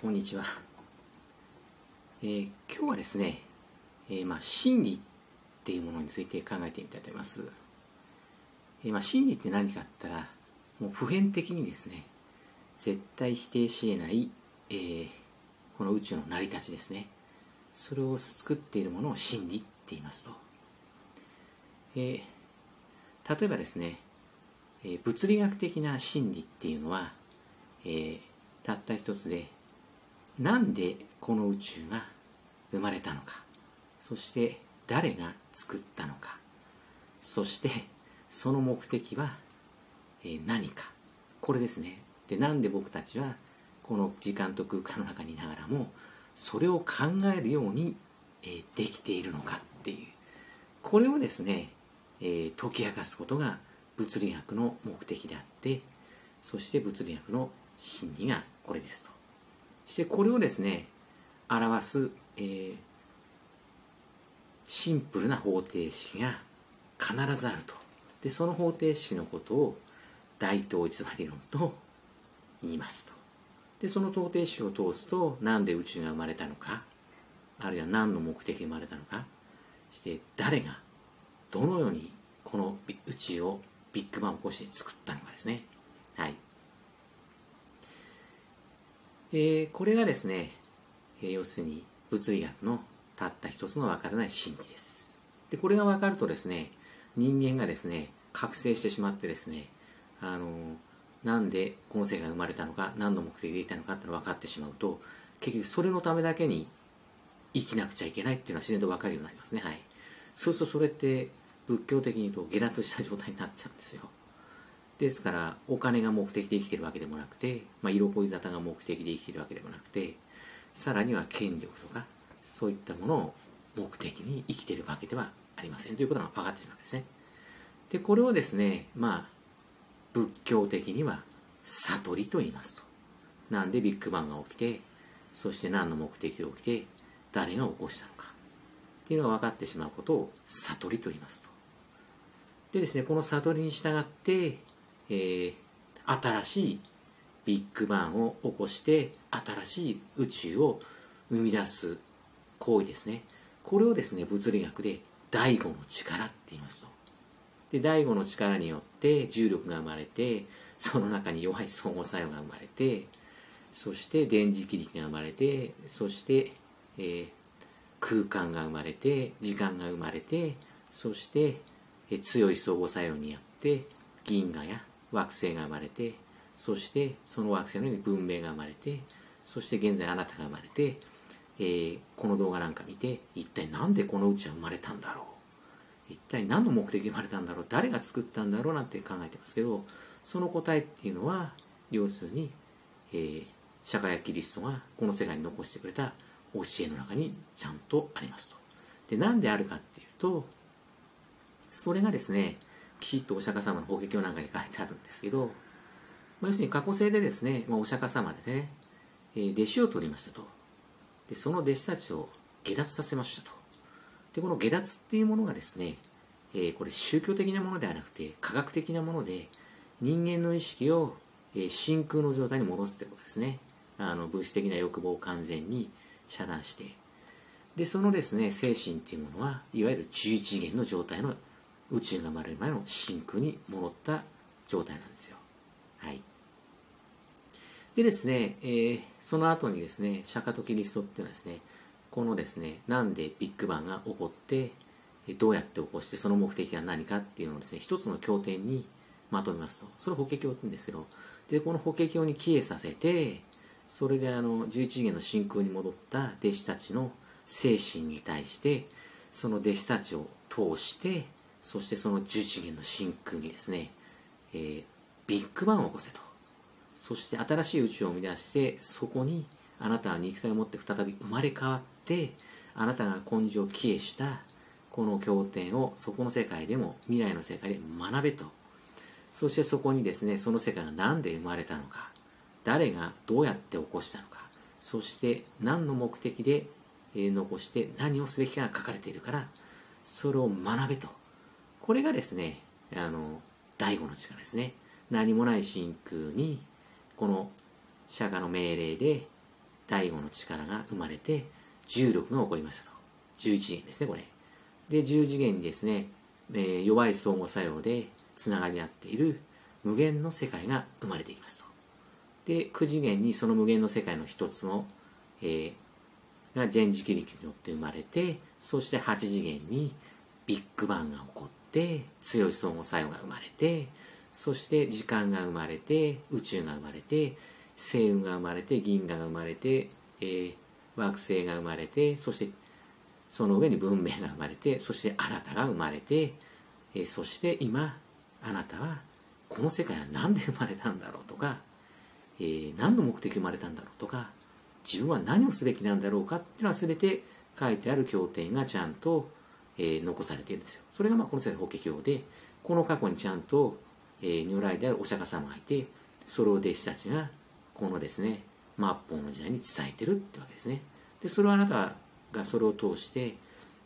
こんにちは。今日はですね、真理っていうものについて考えてみたいと思います。真理って何かって言ったら、もう普遍的にですね、絶対否定し得ない、この宇宙の成り立ちですね。それを作っているものを真理って言いますと。例えばですね、物理学的な真理っていうのは、たった一つで、なんでこの宇宙が生まれたのか、そして誰が作ったのか、そしてその目的は何か、これですね。で、なんで僕たちはこの時間と空間の中にいながらもそれを考えるようにできているのかっていう、これをですね、解き明かすことが物理学の目的であって、そして物理学の真理がこれですと。そしてこれをですね、表す、シンプルな方程式が必ずあると。で、その方程式のことを大統一和理論と言いますと。で、その方程式を通すと、なんで宇宙が生まれたのか、あるいは何の目的で生まれたのか、そして誰がどのようにこの宇宙をビッグバンを起こして作ったのかですね。はい。これがですね、要するに物理学のたった一つの分からない真理です。で、これが分かるとですね、人間がですね、覚醒してしまってですね、なんでこの世界が生まれたのか、何の目的でいたのかってのが分かってしまうと、結局それのためだけに生きなくちゃいけないっていうのは自然と分かるようになりますね。はい。そうするとそれって仏教的に言うと下脱した状態になっちゃうんですよ。ですからお金が目的で生きているわけでもなくて、色恋沙汰が目的で生きているわけでもなくて、さらには権力とかそういったものを目的に生きているわけではありませんということが分かってしまうんですね。で、これをですね、仏教的には悟りと言いますと。なんでビッグバンが起きて、そして何の目的で起きて、誰が起こしたのかっていうのが分かってしまうことを悟りと言いますと。でですね、この悟りに従って、新しいビッグバンを起こして新しい宇宙を生み出す行為ですね。これをですね、物理学で第五の力って言いますと。で、第五の力によって重力が生まれて、その中に弱い相互作用が生まれて、そして電磁気力が生まれて、そして、空間が生まれて、時間が生まれて、そして、強い相互作用によって銀河や惑星が生まれて、そしてその惑星のように文明が生まれて、そして現在あなたが生まれて、この動画なんか見て、一体なんでこの宇宙は生まれたんだろう、一体何の目的で生まれたんだろう、誰が作ったんだろうなんて考えてますけど、その答えっていうのは要するに、釈迦やキリストがこの世界に残してくれた教えの中にちゃんとありますと。で、なんであるかっていうと、それがですね、きちっとお釈迦様の法華経なんかに書いてあるんですけど、要するに過去世でですね、お釈迦様でね、弟子を取りましたと。で、その弟子たちを下脱させましたと。で、この下脱っていうものがですね、これ宗教的なものではなくて科学的なもので、人間の意識を、真空の状態に戻すということですね。物質的な欲望を完全に遮断して、で、そのですね、精神っていうものはいわゆる11次元の状態の宇宙が生まれる前の真空に戻った状態なんですよ。はい。でですね、その後にですね、釈迦とキリストっていうのはですね、このですね、なんでビッグバンが起こって、どうやって起こして、その目的は何かっていうのをですね、一つの経典にまとめますと。それを法華経って言うんですけど、で、この法華経に帰依させて、それで11次元の真空に戻った弟子たちの精神に対して、その弟子たちを通して、そしてその11次元の真空にですね、ビッグバンを起こせと。そして新しい宇宙を生み出して、そこにあなたは肉体を持って再び生まれ変わって、あなたが根性を帰依したこの経典をそこの世界でも未来の世界で学べと。そしてそこにですね、その世界が何で生まれたのか、誰がどうやって起こしたのか、そして何の目的で残して何をすべきかが書かれているから、それを学べと。これがですね、第五の力ですね。何もない真空にこの釈迦の命令で第5の力が生まれて重力が起こりましたと。11次元ですね、これ。で、10次元にですね、弱い相互作用でつながり合っている無限の世界が生まれていきますと。で、9次元にその無限の世界の一つの、が電磁気力によって生まれて、そして8次元にビッグバンが起こって、強い相互作用が生まれて、そして時間が生まれて、宇宙が生まれて、星雲が生まれて、銀河が生まれて、惑星が生まれて、そしてその上に文明が生まれて、そしてあなたが生まれて、そして今あなたはこの世界は何で生まれたんだろうとか、何の目的で生まれたんだろうとか、自分は何をすべきなんだろうかっていうのは全て書いてある経典がちゃんと、残されているんですよ。それがこの世界法華経で、この過去にちゃんと、如来であるお釈迦様がいて、それを弟子たちがこのですね末法の時代に伝えてるってわけですね。でそれをあなたがそれを通して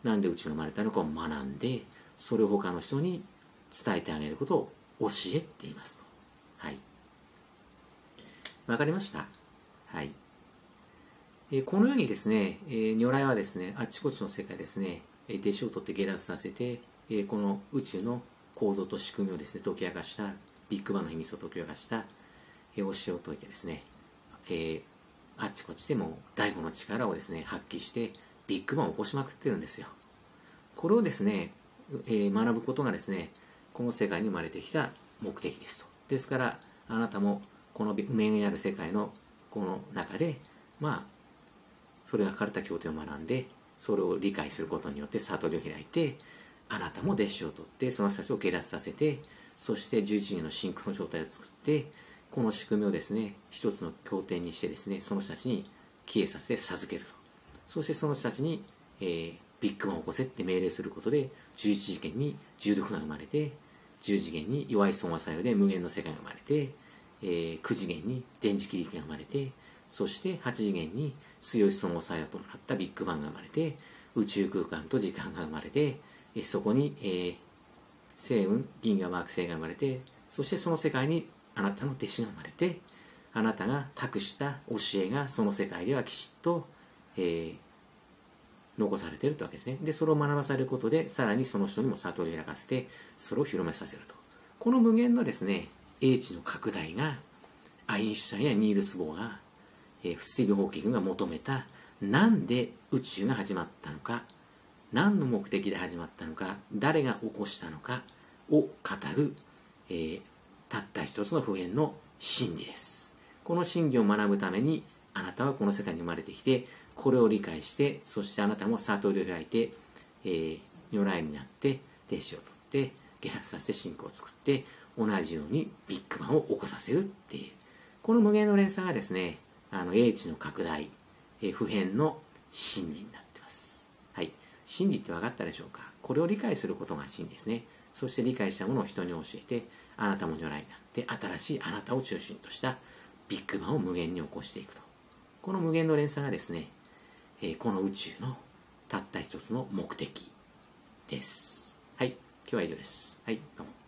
なんで宇宙が生まれたのかを学んで、それを他の人に伝えてあげることを教えって言いますと。はい、わかりました。はい。このようにですね、如来はですね、あちこちの世界ですね、弟子を取って下脱させて、この宇宙の構造と仕組みをですね、解き明かした、ビッグバンの秘密を解き明かした、教えを説いてですね、あっちこっちでも第5の力をですね、発揮して、ビッグバンを起こしまくってるんですよ。これをですね、学ぶことがですね、この世界に生まれてきた目的ですと。ですから、あなたもこの無限にある世界のこの中で、それが書かれた経典を学んで、それを理解することによって悟りを開いて、あなたも弟子を取って、その人たちを下脱させて、そして11人の真空の状態を作って、この仕組みをですね、一つの経典にしてですね、その人たちに消えさせて授けると。そしてその人たちに、ビッグバンを起こせって命令することで、11次元に重力が生まれて、10次元に弱い相互作用で無限の世界が生まれて、9次元に電磁気力が生まれて、そして8次元に強い相互作用となったビッグバンが生まれて、宇宙空間と時間が生まれて、そこに、星雲、銀河惑星が生まれて、そしてその世界にあなたの弟子が生まれて、あなたが託した教えがその世界ではきちっと、残されているというわけですね。で、それを学ばされることで、さらにその人にも悟りを開かせて、それを広めさせると。この無限のですね、英知の拡大が、アインシュタインやニールス・ボーが、スティーブン・ホーキングが求めた、なんで宇宙が始まったのか、何の目的で始まったのか、誰が起こしたのかを語る、たった一つの普遍の真理です。この真理を学ぶために、あなたはこの世界に生まれてきて、これを理解して、そしてあなたも悟りを開いて、如来になって弟子を取って下脱させて信仰を作って、同じようにビッグバンを起こさせるっていう、この無限の連鎖がですね、英知の拡大、普遍の真理になっています。はい、真理って分かったでしょうか。これを理解することが真理ですね。そして理解したものを人に教えて、あなたも如来になって新しいあなたを中心としたビッグバンを無限に起こしていくと。この無限の連鎖がですね、この宇宙のたった一つの目的です。はい、今日は以上です。はい、どうも。